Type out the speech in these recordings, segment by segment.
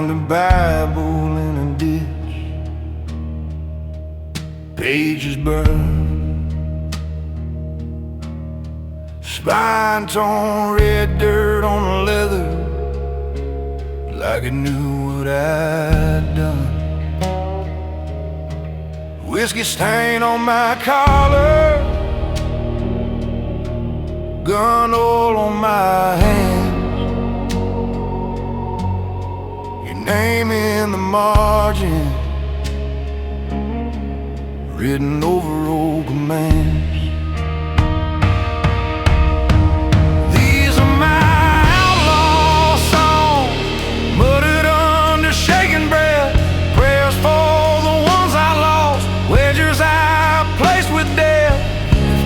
found a Bible in a ditch, pages burned, spine torn, red dirt on the leather, like it knew what I'd done. Whiskey stain on my collar, gun oil on my hands, your name in the margin, written over old commands. These are my outlaw songs, muttered under shaking breath, prayers for the ones I lost, wagers I placed with death.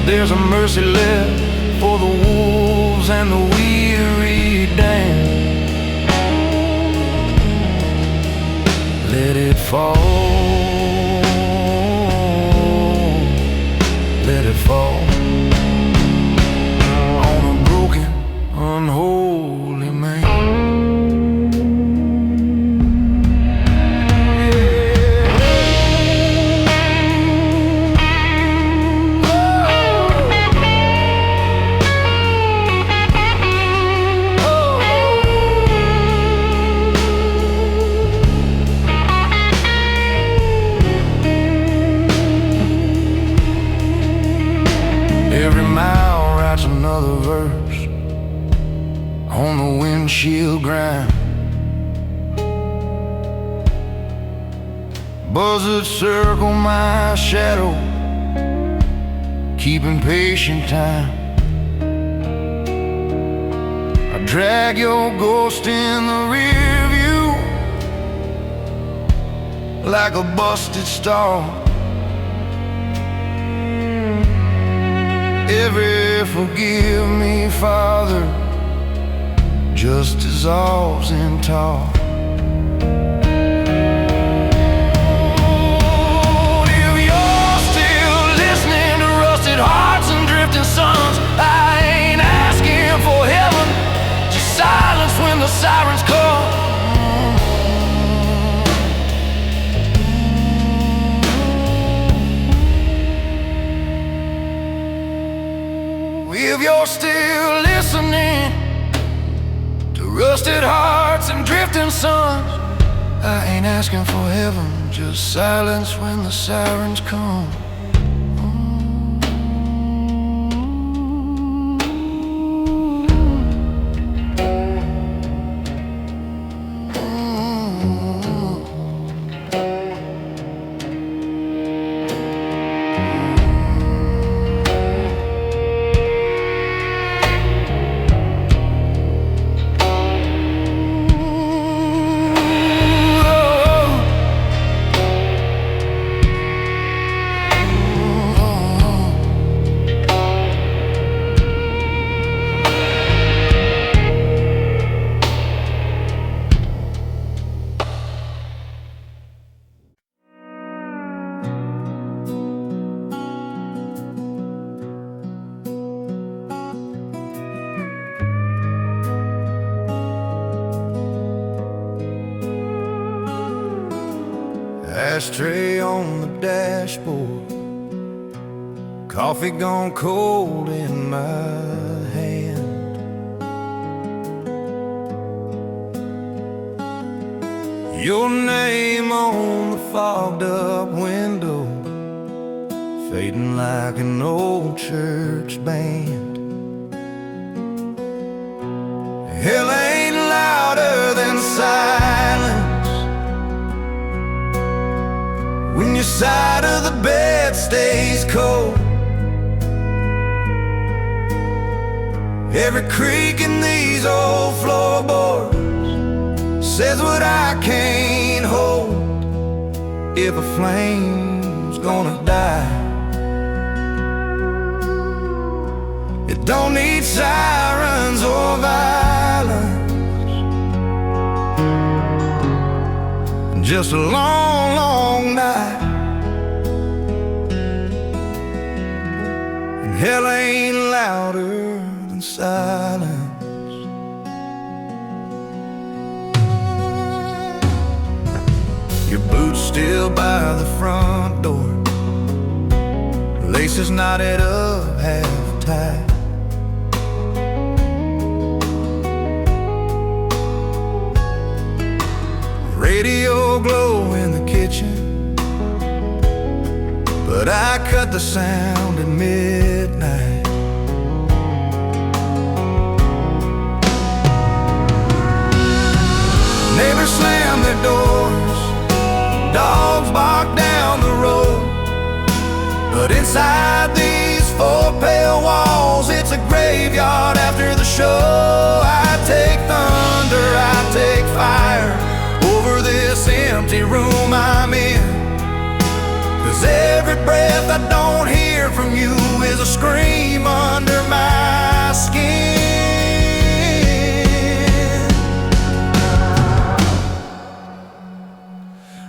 If there's a mercy left for the wolves and the weary damned, let it fall, let it fall on a broken, unholy man. Every mile writes another verse on the windshield grind. Buzzards circle my shadow, keeping patient time. I drag your ghost in the rear view like a busted star. Every forgive me, Father, just dissolves in tar. If you're still listening to rusted hearts and drifting suns, I ain't asking for heaven, just silence when the sirens come. If you're still listening to rusted hearts and drifting suns, I ain't asking for heaven, just silence when the sirens come. Ashtray on the dashboard, coffee gone cold in my hand. Your name on the fogged up window, fading like an old church band. Hell ain't louder than silence when your side of the bed stays cold. Every creak in these old floorboards says what I can't hold. If a flame's gonna die, it don't need sirens or violence, just a long, long night. And hell ain't louder than silence. boots still by the front door, laces knotted up half tight. Radio glow in the kitchen, but I cut the sound at midnight. Neighbors slam their doors, dogs bark down the road, but inside these four pale walls, it's a graveyard after the show. I take thunder, I take fire over this empty room I'm in, 'cause every breath I don't hear from you is a scream under my skin.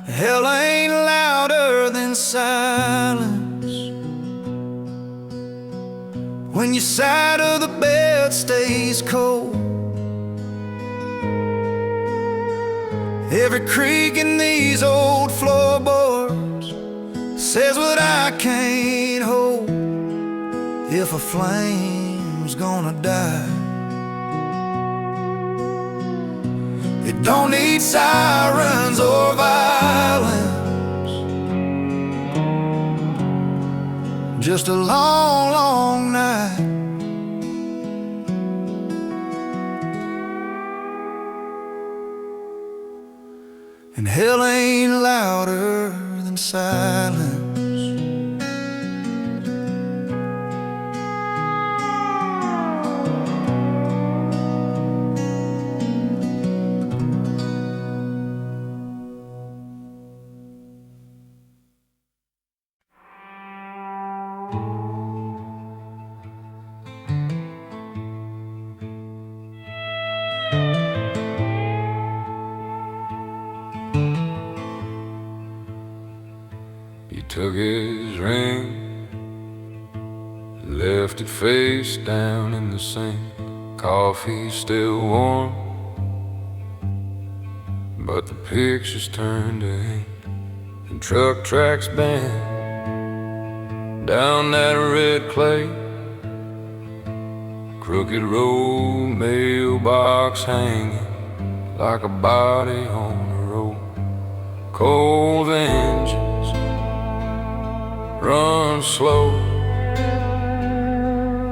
Hell ain't louder than silence when your side of the bed stays cold. Every creak in these old floorboards says what I can't hold. If a flame's gonna die, it don't need sirens or violence, just a long, long night. And hell ain't louder than silence. Took his ring, left it face down in the sink. Coffee still warm, but the picture's turned to ink. And truck tracks bend down that red clay. Crooked road, mailbox hanging like a body on a rope. Cold vengeance runs slow,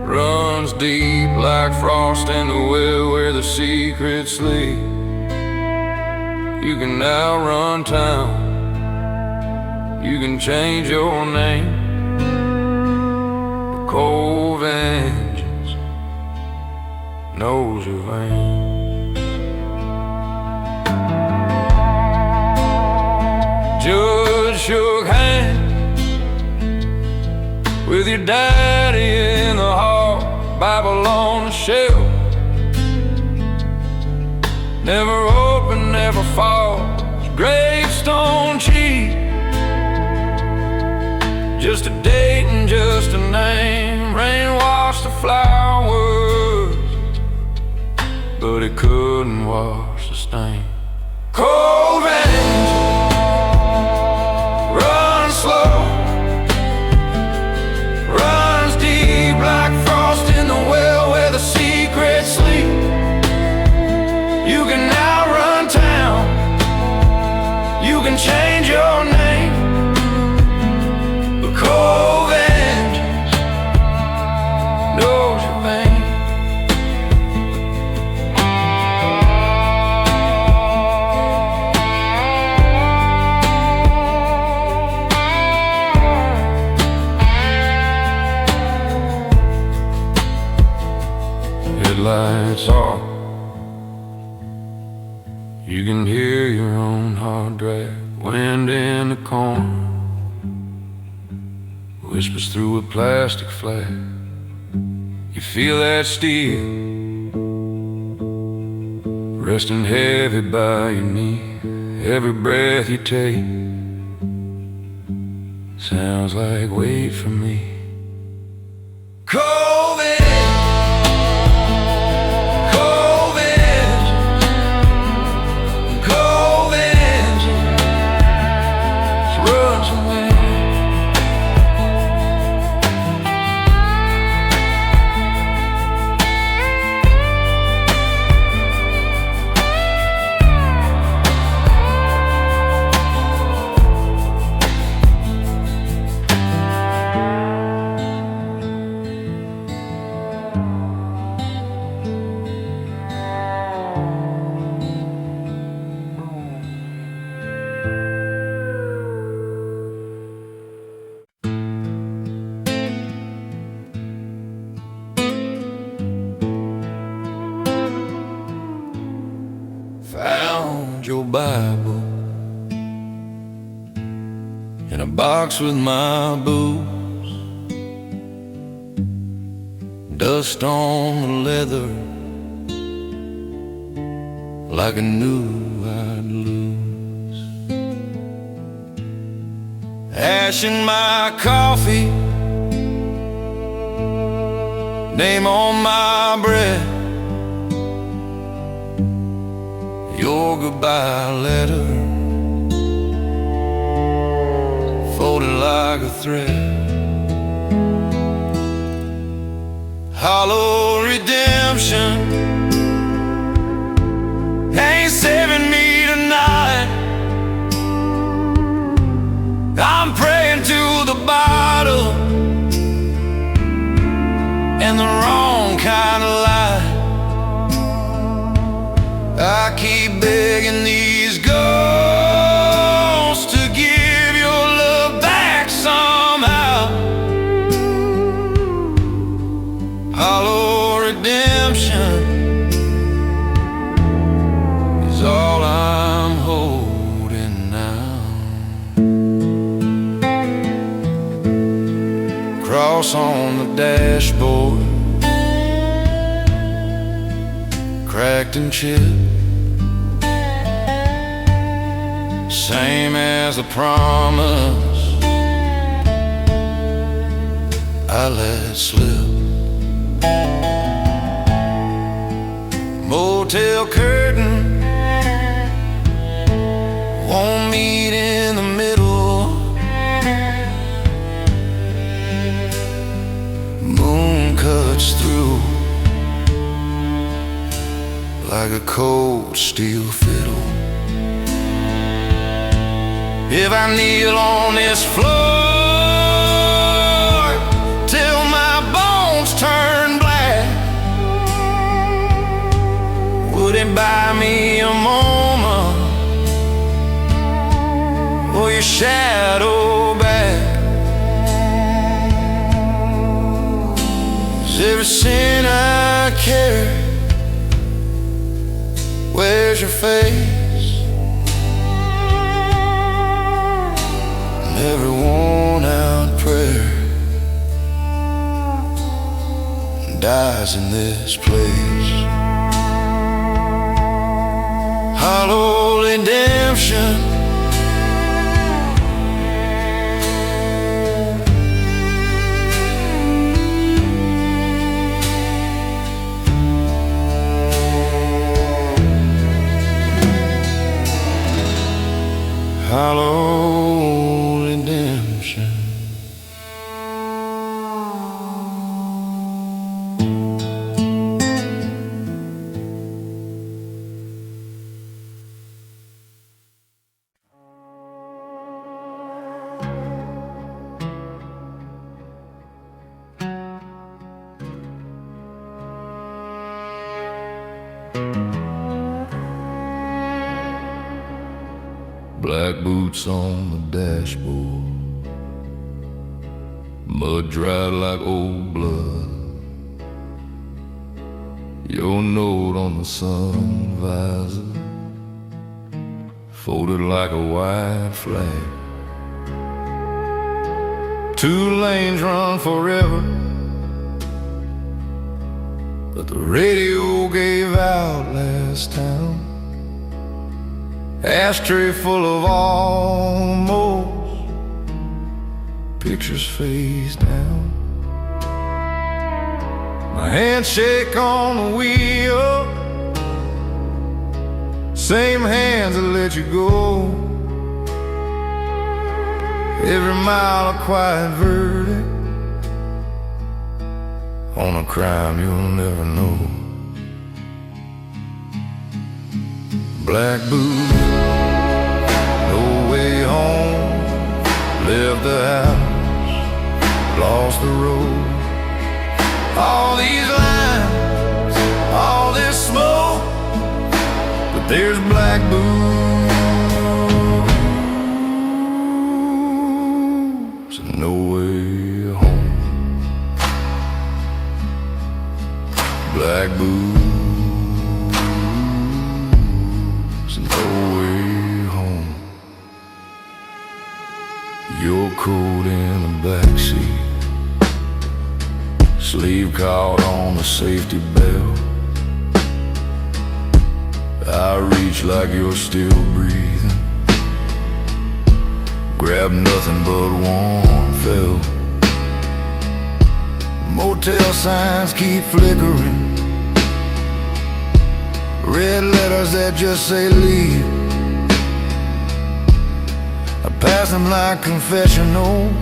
runs deep like frost in the well where the secrets sleep. You can now run town, you can change your name. The cold vengeance knows your vein. Judge shook hands with your daddy in the hall, Bible on the shelf. Never open, never falls, gravestone cheap. Just a date and just a name. Rain washed the flowers, but it couldn't wash the stain. Cold vengeance runs slow, runs deep like frost in the well where the secrets sleep. You can now run town, you can change your name. But cold vengeance knows your vein. Lights off, you can hear your own heart drag. Wind in the corner whispers through a plastic flag. You feel that steel resting heavy by your knee. Every breath you take sounds like wait for me. COVID, your Bible in a box with my boots, dust on the leather like I knew I'd lose. Ash in my coffee, name on my breath, your goodbye letter folded like a thread. Hollow redemption ain't saving me tonight. I'm praying to the bottle and the wrong kind of light. I keep begging these ghosts to give your love back somehow. Hollow redemption is all I'm holding now. Cross on the dashboard, cracked and chipped, same as a promise I let slip. Motel curtain won't meet in the middle. Moon cuts through like a cold steel fiddle. If I kneel on this floor till my bones turn black, would it buy me a moment or your shadow back? 'Cause every sin I carry, where's your face? Every worn out prayer dies in this place. Hollow redemption, hollow redemption. Black boots on the dashboard, mud dried like old blood. Your note on the sun visor, folded like a white flag. 2 lanes run forever, but the radio gave out last town. Ashtray full of almost, pictures face down. My handshake on the wheel, same hands that let you go. Every mile a quiet verdict on a crime you'll never know. Black boots, no way home, left the house, lost the road. All these lines, all this smoke, but there's black boots and no way home. Black boots no way home. Your coat in the backseat, sleeve caught on the safety belt. I reach like you're still breathing, grab nothing but warm felt. Motel signs keep flickering, red letters that just say leave. I pass them like confessionals,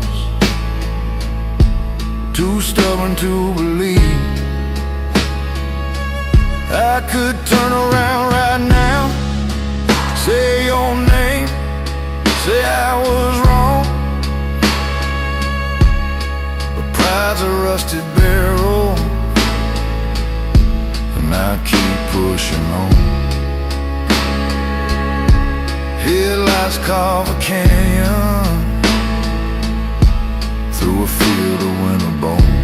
too stubborn to believe. I could turn around right now, say your name, say I was wrong. But pride's a rusted barrel, and I keep pushing on. Headlights carve a canyon through a field of winter bone.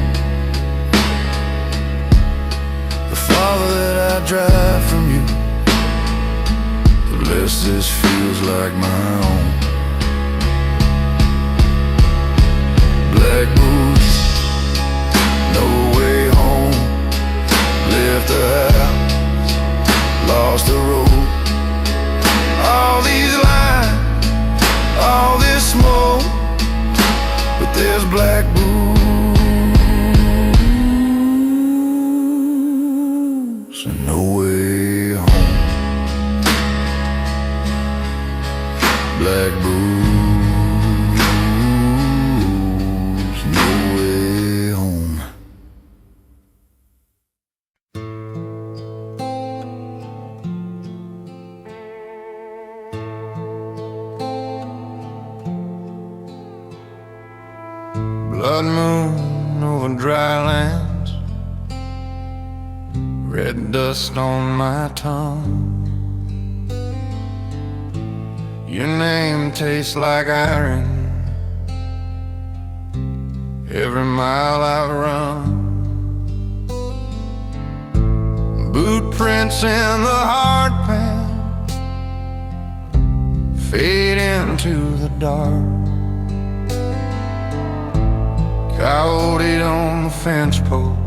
The farther that I drive from you, the less this feels like my own. Black boots, no way home. Left the house, lost the road. All these lines, all this smoke, but there's black boots and no way home. Black boots, no way home. Blood moon over dry lands, red dust on my tongue. Your name tastes like iron every mile I run. Boot prints in the hard pan fade into the dark. Coyote on the fence post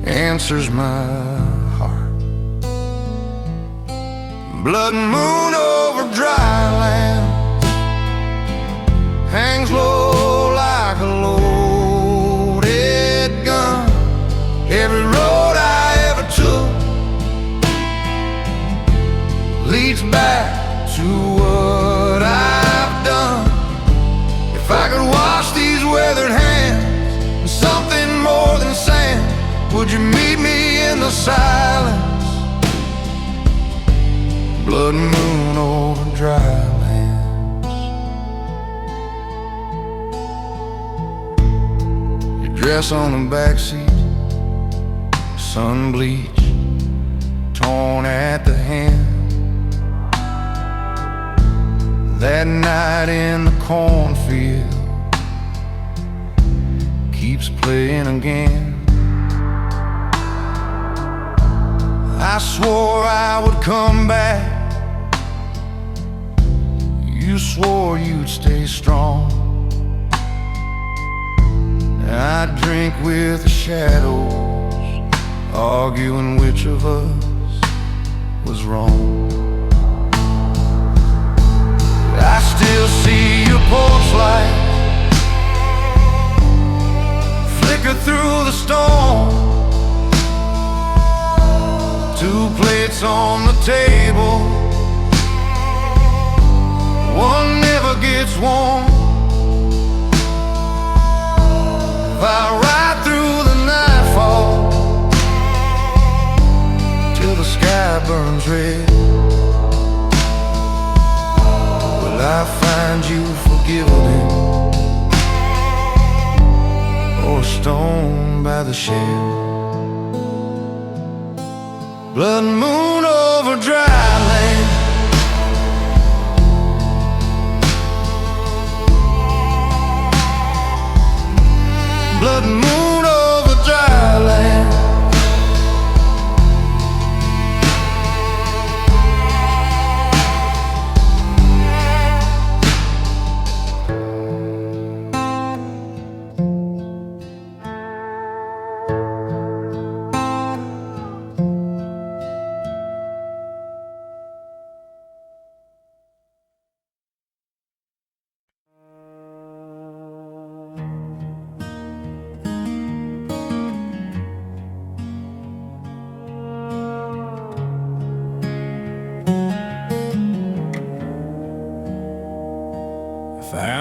answers my heart. Blood moon over dry land hangs low like a loaded gun. Every road I ever took leads back to what I've done. If I could wash these weathered hands in something more than sand, would you meet me in the silence? Blood moon over dry lands. Your dress on the backseat, sun bleached, torn at the hem. That night in the cornfield keeps playing again. I swore I would come back, you swore you'd stay strong. I'd drink with the shadows, arguing which of us was wrong. I still see your porch light flicker through the storm. Two plates on the table, one never gets warm. If I ride through the nightfall till the sky burns red, I find you forgiven or a stone by the shed. Blood moon over dry land. Blood moon over dry land.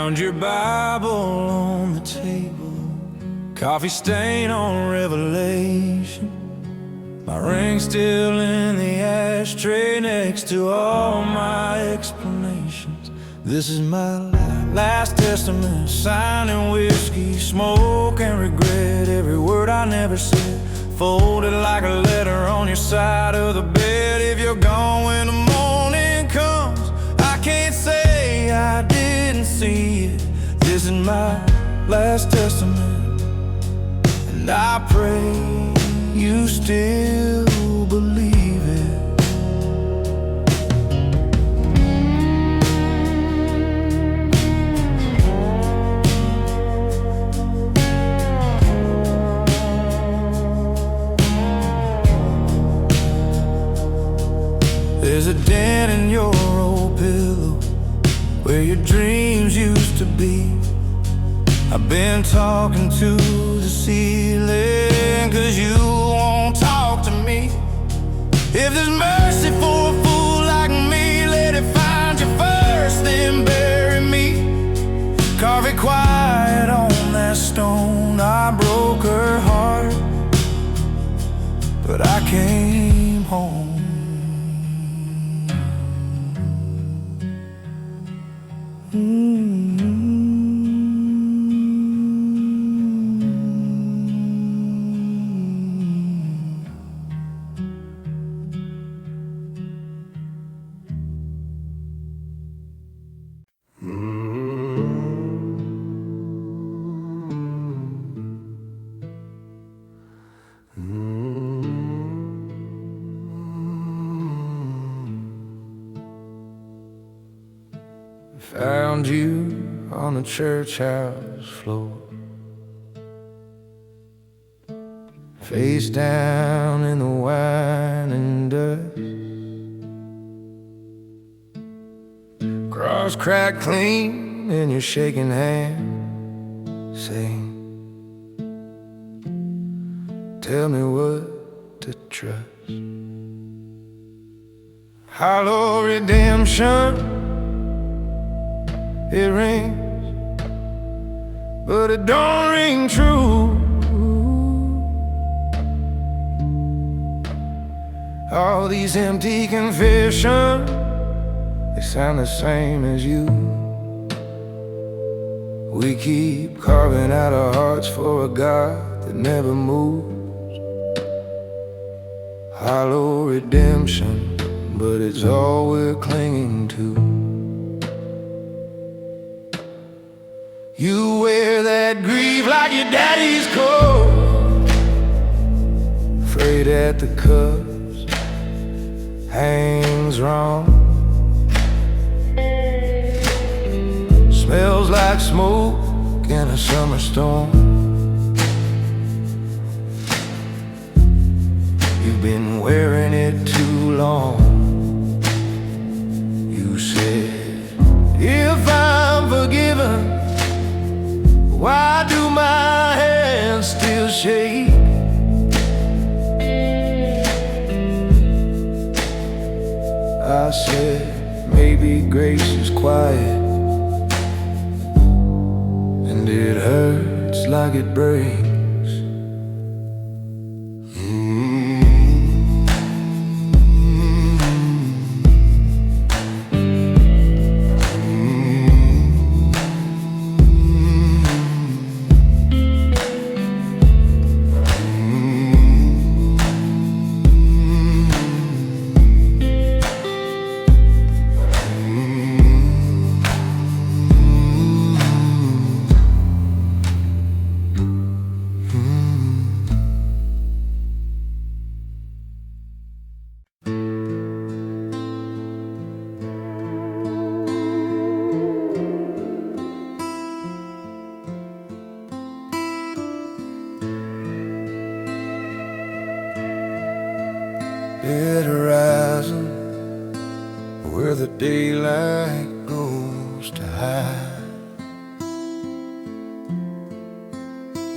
Found your Bible on the table, coffee stain on Revelation. My ring's still in the ashtray next to all my explanations. This is my last testament, signing whiskey, smoke and regret. Every word I never said, folded like a letter on your side of the bed. If you're gone when the morning comes, I can't say I didn't see it. This is my last testament, and I pray you still believe it. There's a dent in your old pillow where your dreams used to be. I've been talking to the ceiling 'cause you won't talk to me. If there's mercy for a fool like me, let it find you first, then bury me. Carve it quiet on that stone. I broke her heart, but I came home. Found you on the church house floor, face down in the wine and dust, cross cracked clean in your shaking hand, saying, tell me what to trust. Hollow redemption, it rings, but it don't ring true. All these empty confessions, they sound the same as you. We keep carving out our hearts for a God that never moves. Hollow redemption, but it's all we're clinging to. You wear that grief like your daddy's coat, afraid that the cups hangs wrong. Smells like smoke in a summer storm. You've been wearing it too long. You said, if I'm forgiven, why do my hands still shake? I said, maybe grace is quiet, and it hurts like it breaks. At horizon, where the daylight goes to hide,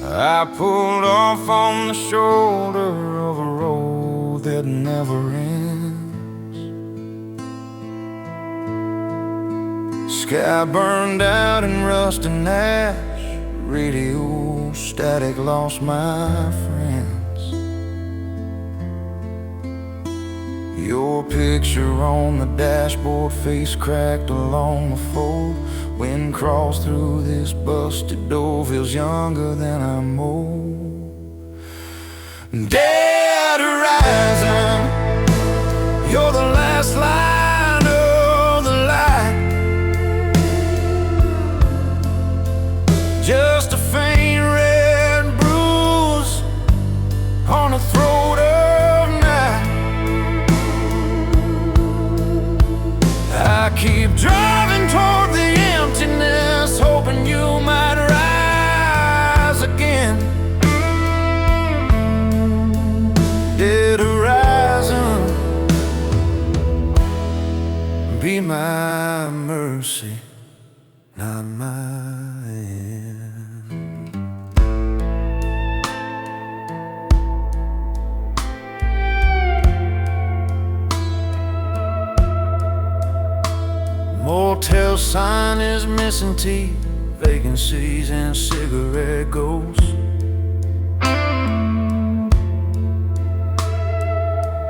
I pulled off on the shoulder of a road that never ends. Sky burned out and rust and ash, radio static lost my friends. Your picture on the dashboard, face cracked along the fold. Wind crossed through this busted door, feels younger than I'm old. Dead horizon, you're the last line of the light. Just a faint red bruise on the throat of night. I keep driving toward the emptiness, hoping you might rise again. Dead horizon, be my mercy, not my end. Motel sign is missing teeth, vacancies and cigarette ghosts.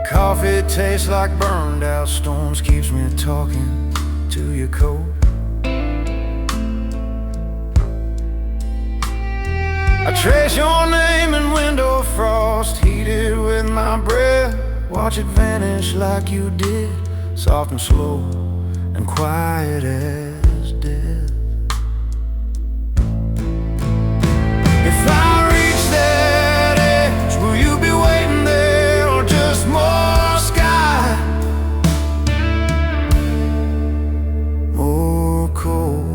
Coffee tastes like burned out stones, keeps me talking to your coat. I trace your name in window frost, heated with my breath. Watch it vanish like you did, soft and slow and quiet as death. If I reach that edge, will you be waiting there or just more sky? More cold,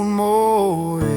more air.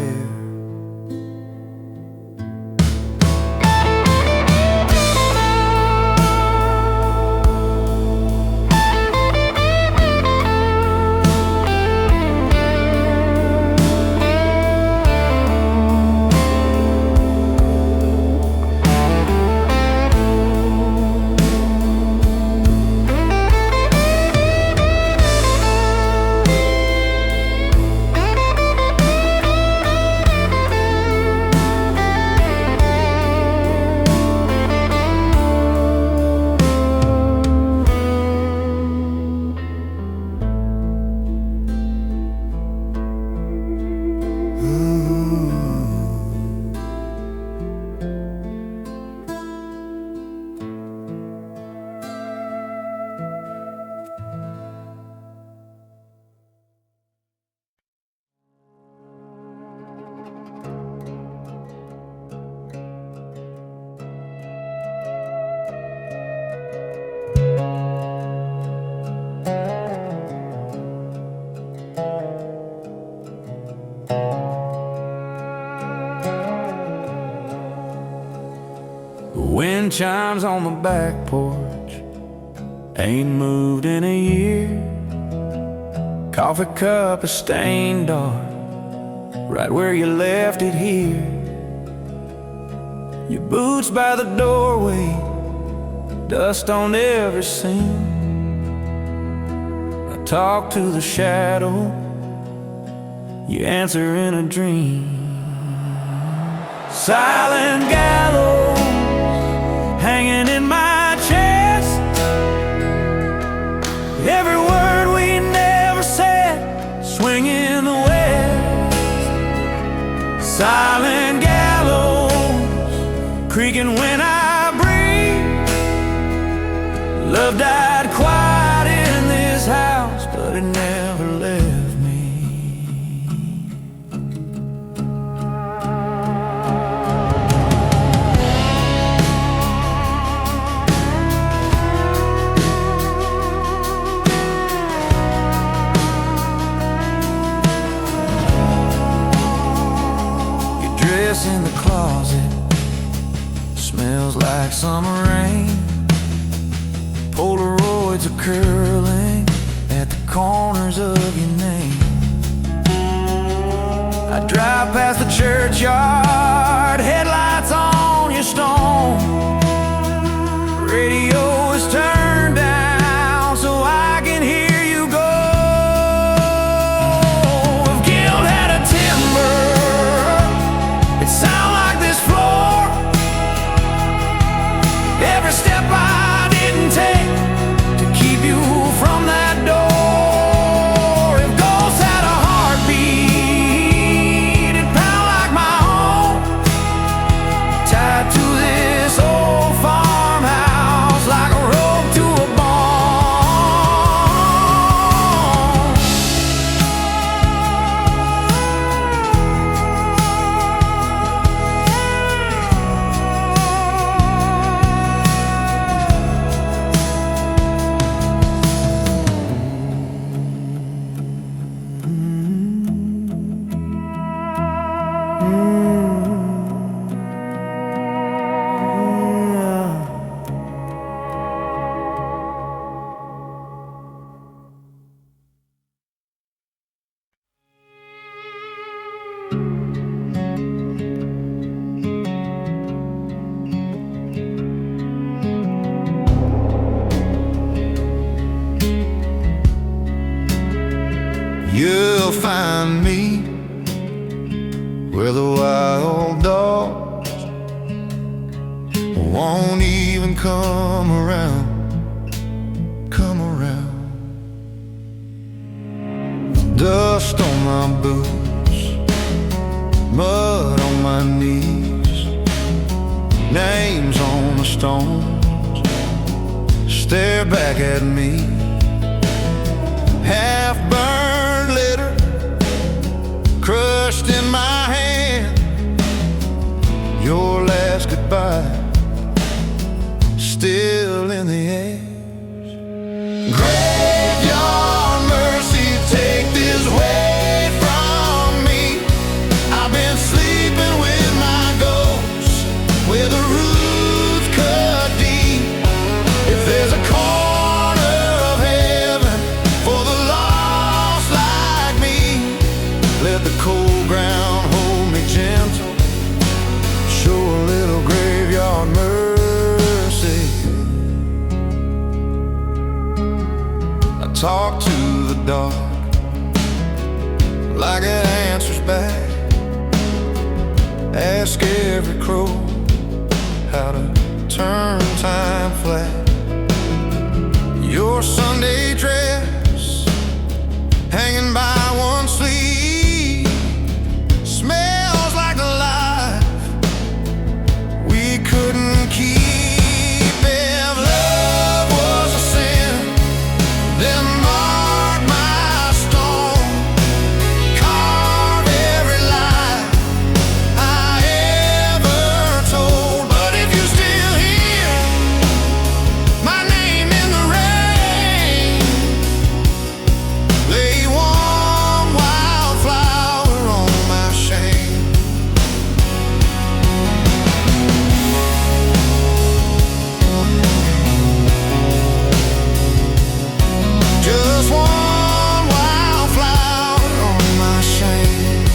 Wind chimes on the back porch, ain't moved in a year. Coffee cup is stained dark, right where you left it here. Your boots by the doorway, dust on every seam. I talk to the shadow, you answer in a dream. Silent gallows hanging in my chest, every word we never said, swinging in the west. Silent gallows creaking when I breathe. Love died quiet in this house, but it never left me. In the closet, smells like summer rain. Polaroids are curling at the corners of your name. I drive past the churchyard, headlights on your stone. Radio is turned down so I can hear every step I didn't take to keep you from that door. If ghosts had a heartbeat, it'd pound like my own, tied to this old farmhouse like a rope to a bone. You'll find me where the wild dogs won't even come around. Dust on my boots, mud on my knees, names on the stones stare back at me. Half burned litter crushed in my hand, your last goodbye still in the air. Graveyard mercy, take this weight from me. I've been sleeping with my ghosts where the roots cut deep. If there's a corner of heaven for the lost like me, let the cold ground hold me gentle, show a little graveyard mercy. I talk to the dark like it answers back, ask every crow how to turn time flat. Your Sunday dress hanging by one sleeve smells like the life we couldn't keep. If love was a sin, then mark my stone, carve every lie I ever told. But if you're still here, my name in the rain, lay one wildflower on my shame. Just one wildflower on my shame.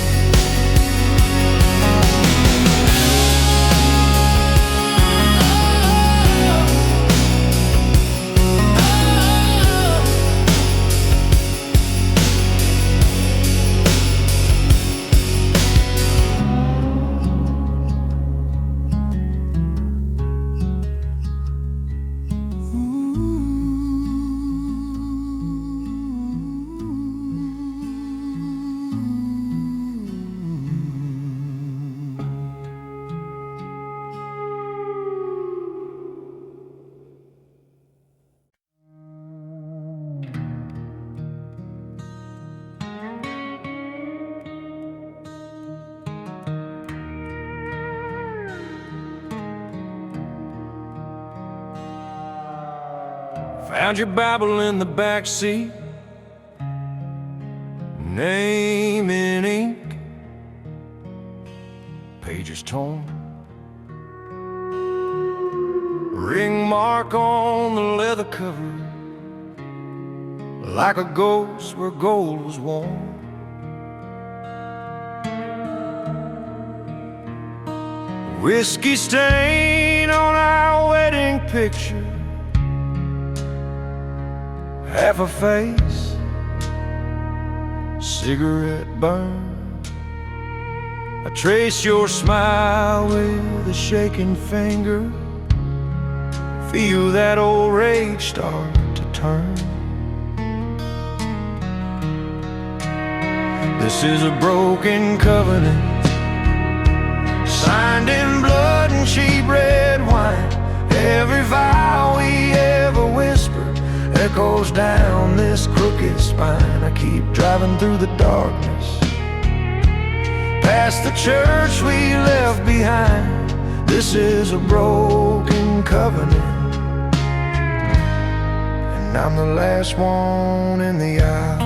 Found your Bible in the back seat, name in ink, pages torn, ring mark on the leather cover, like a ghost where gold was worn. Whiskey stain on our wedding picture, half a face, cigarette burn. I trace your smile with a shaking finger, feel that old rage start to turn. This is a broken covenant, signed in blood and cheap red wine. Every vow we ever whispered echoes down this crooked spine. I keep driving through the darkness, past the church we left behind. This is a broken covenant, and I'm the last one in the aisle.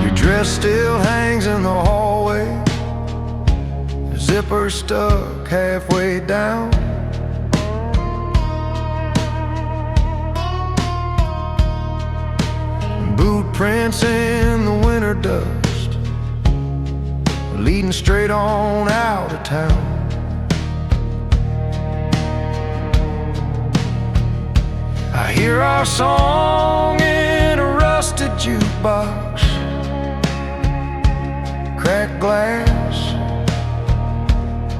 Your dress still hangs in the hallway, the zipper stuck halfway down. Boot prints in the winter dust, leading straight on out of town. I hear our song in a rusted jukebox, cracked glass,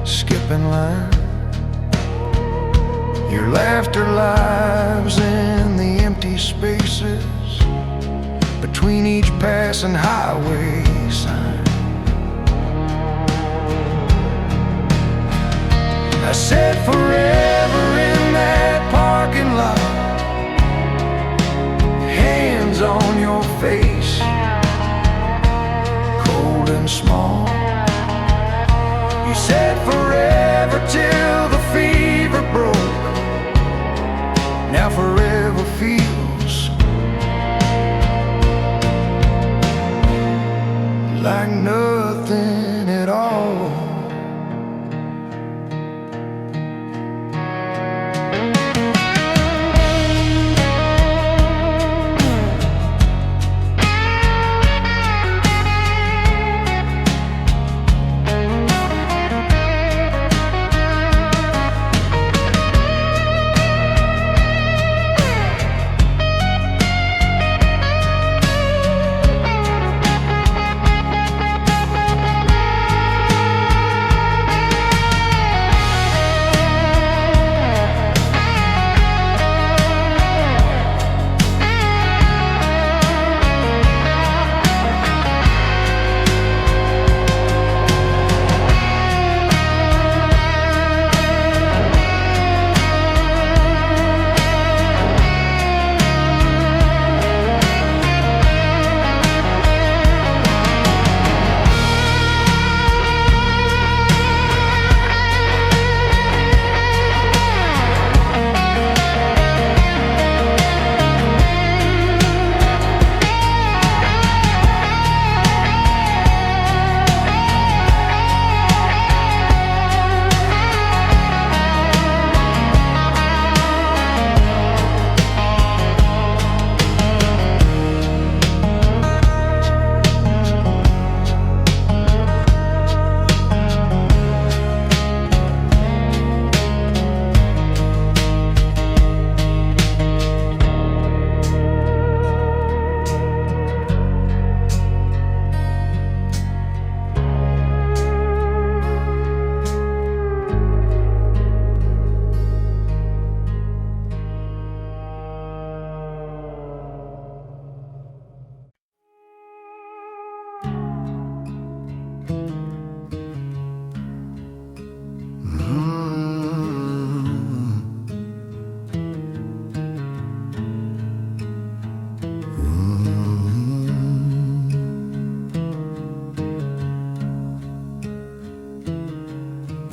skipping line. Your laughter lives in the empty spaces between each passing highway sign. I said forever in that parking lot, hands on your face, cold and small. You said forever till the fever broke. Now forever feels like nothing at all.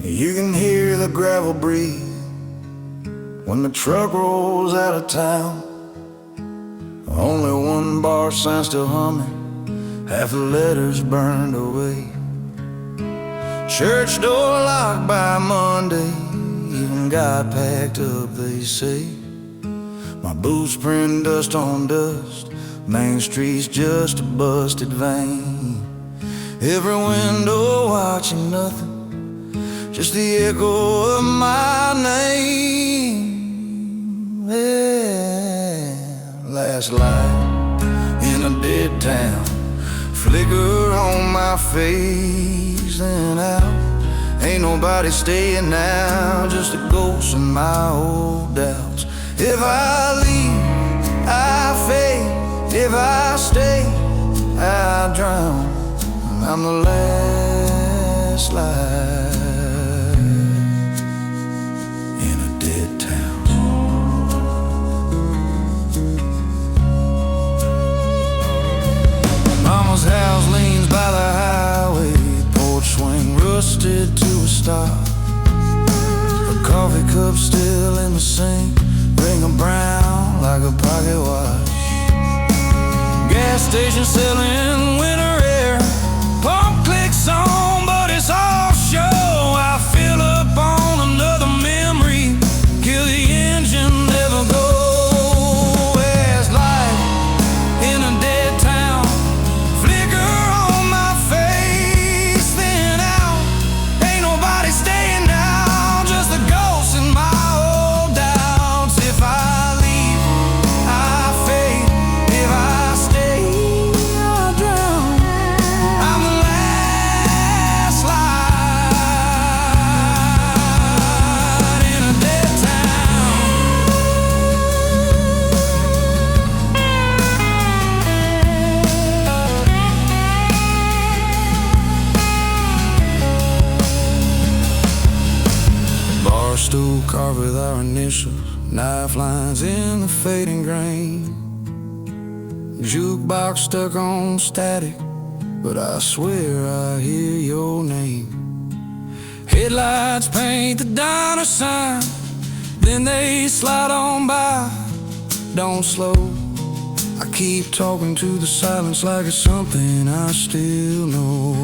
You can hear the gravel breathe when the truck rolls out of town. Only one bar sign still humming, half the letters burned away. Church door locked by Monday, even got packed up, they say. My boots print dust on dust, Main Street's just a busted vein. Every window watching nothing, just the echo of my name. Yeah. Last light in a dead town, flicker on my face, then out Ain't nobody staying now, just a ghost of my old doubts. If I leave, I fade. If I stay, I drown. I'm the last light in a dead town. Mama's house leans by the highway, porch swing rusted to a stop. A coffee cup still in the sink, ring of brown like a pocket watch. Gas station selling winter air, pump clicks on, but it's all show. I fill up on another memory, kill the engine, never go. As light in a dead town, flicker on my face, thin out. Ain't nobody staying now, just a ghost in my old doubts. If I leave, I fade. If I stay, I drown. I'm the last light in a dead town. Bar stool carved with our initials, knife lines in the fading grain. Jukebox stuck on static, but I swear I hear your name. Headlights paint the diner sign, then they slide on by. Don't slow, I keep talking to the silence like it's something I still know.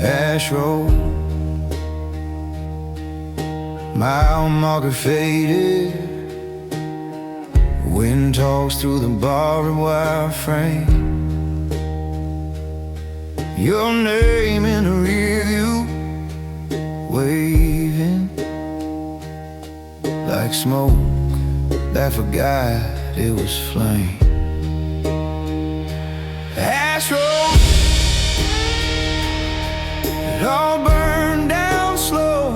Ash road, mile marker faded. Wind talks through the barbed wire frame. Your name in the rear view, waving like smoke that forgot it was flame. Ash road, it all burned down slow.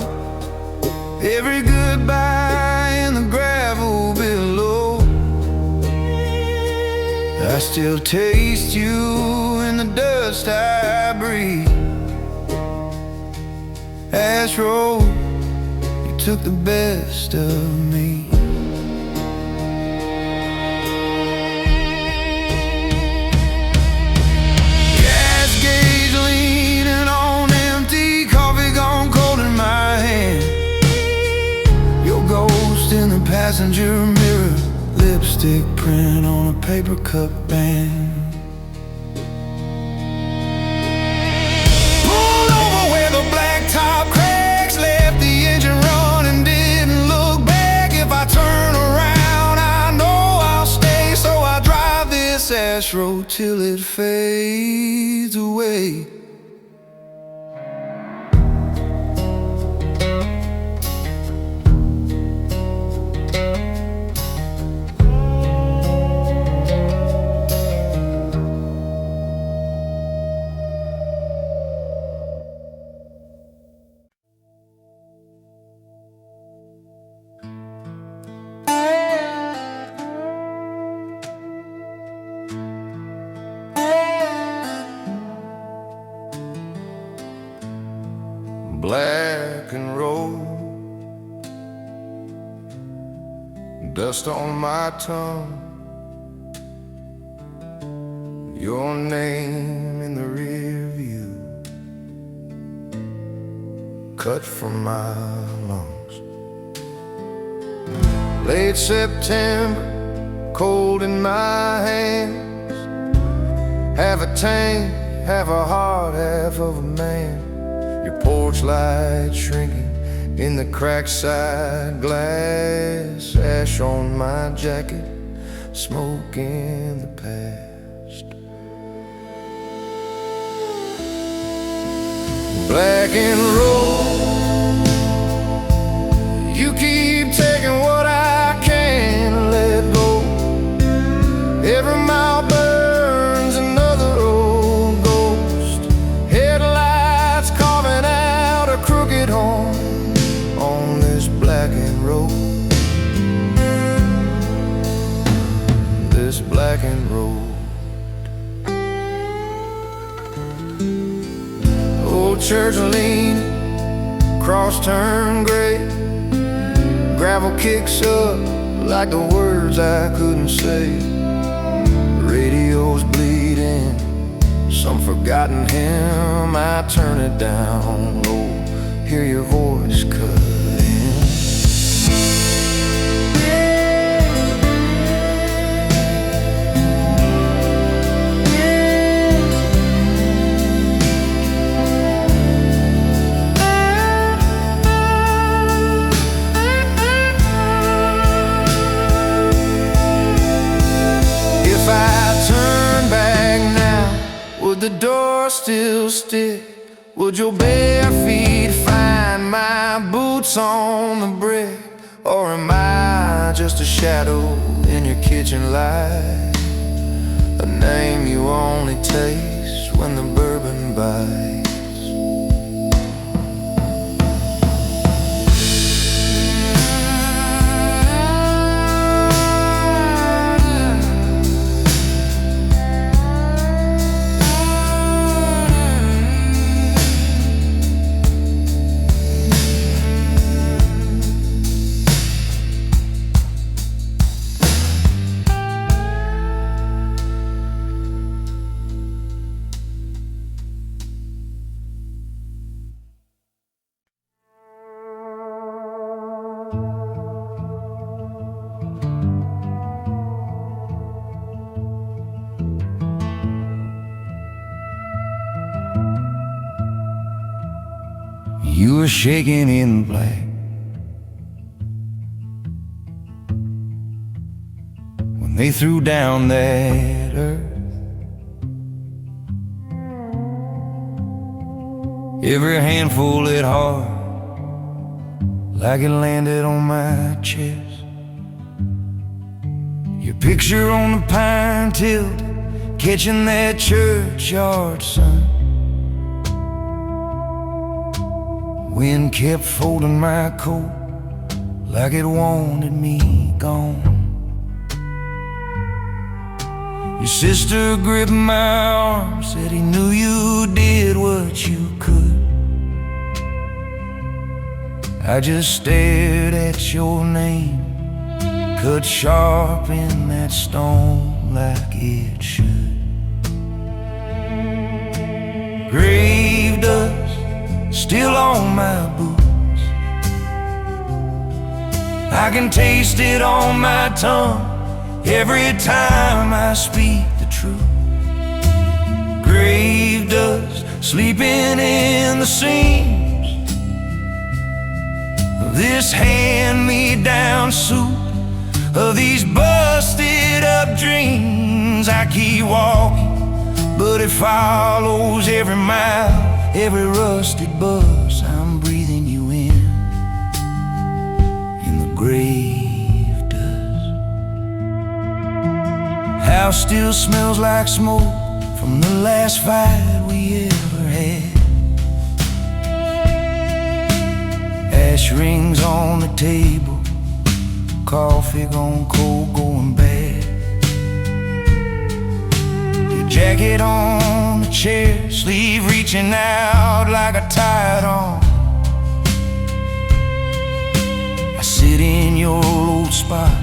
Every goodbye in the gravel below. I still taste you in the dust I breathe. Ash road, you took the best of me. Passenger mirror, lipstick print on a paper cup band. Pulled over where the blacktop cracks left the engine running, didn't look back. If I turn around, I know I'll stay, so I drive this ash road till it fades away. blackened road, dust on my tongue, your name in the rear view, cut from my lungs. Late September, cold in my hands, half a tank, half a heart, half of a man. Your porch light shrinking in the cracked side glass, ash on my jacket, smoke in the past. Blackened road, you keep taking what I can't let go. Every mile burns another old ghost, headlights carving out a crooked home on this blackened road. This blackened road. Old church leaning, cross turned gray, gravel kicks up like the words I couldn't say. Radio's bleeding, some forgotten hymn. I turn it down low, hear your voice cut in. If I turn back now, would the door still stick? Would your bare feet find my boots on the brick? Or am I just a shadow in your kitchen light, a name you only taste when the bourbon bites? You were shaking in black when they threw down that earth. Every handful hit hard, like it landed on my chest. Your picture on the pine tilt, catching that churchyard sun. Wind kept folding my coat like it wanted me gone. Your sister gripped my arm, said he knew you did what you could. I just stared at your name, cut sharp in that stone like it should. Grave dust still on my boots, I can taste it on my tongue every time I speak the truth. Grave dust sleeping in the seams of this hand-me-down suit, of these busted up dreams. I keep walking, but it follows every mile, every rusted bus. I'm breathing you in the grave dust. House still smells like smoke from the last fight we ever had. Ash rings on the table, coffee gone cold, going bad. Jacket on the chair, sleeve reaching out like a tied on your old spot.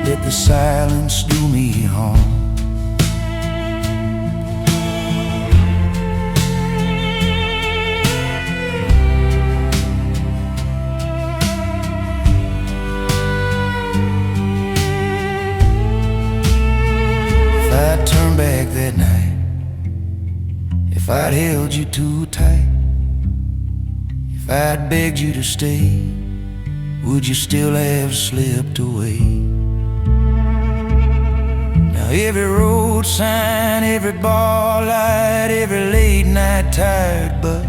Let the silence do me harm. If I'd turned back that night, if I'd held you too tight, if I'd begged you to stay, would you still have slipped away? Now every road sign, every bar light, every late night tired bus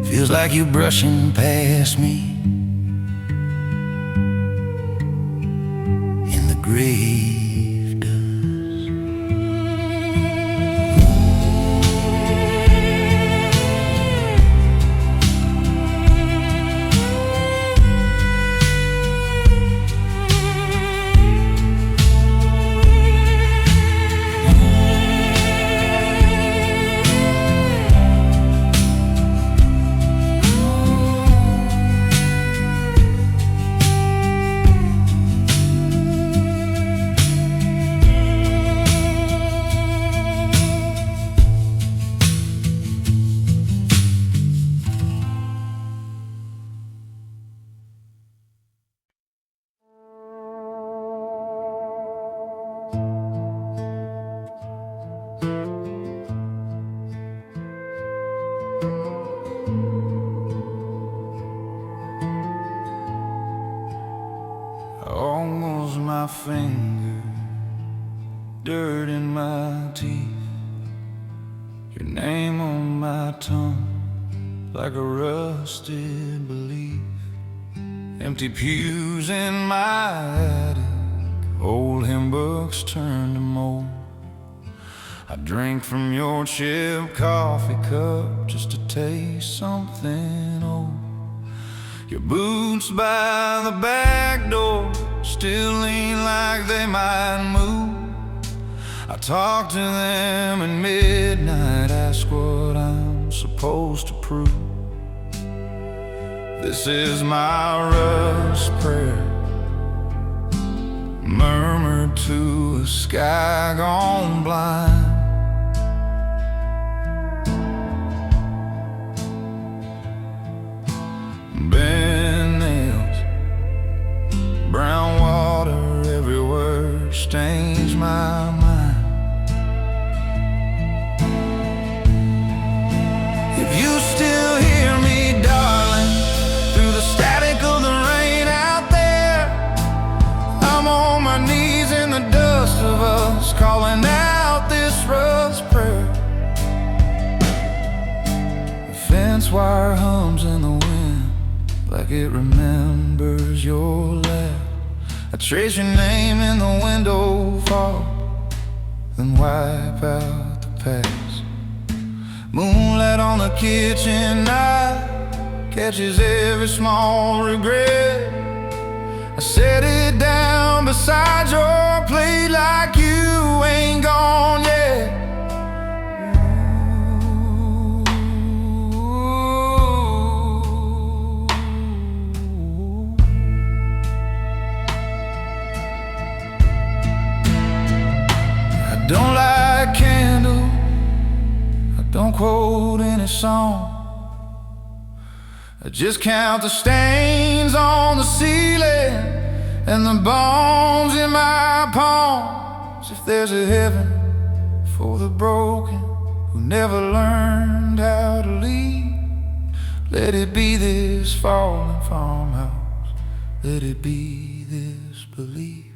feels like you brushing past me in the grave dust. Almost my finger, dirt in my teeth, your name on my tongue, like a rusted belief. Empty pews in my attic, old hymn books turned to mold. I drink from your chipped coffee cup just to taste something old. Your boots by the back door still lean like they might move. I talk to them at midnight, ask what I'm supposed to prove. This is my rust prayer, murmured to a sky gone blind. Bent nails, brown water everywhere stains my mind. If you still hear me, darling, through the static of the rain out there, I'm on my knees in the dust of us, calling out this rust prayer. The fence wire hums in the wind like it remembers your laugh. I trace your name in the window fog, then wipe out the past. Moonlight on the kitchen knife catches every small regret. I set it down beside your plate like you ain't gone yet. I don't light candles, I don't quote any song. I just count the stains on the ceiling and the bones in my palms. If there's a heaven for the broken who never learned how to leave, let it be this fallen farmhouse, let it be this belief.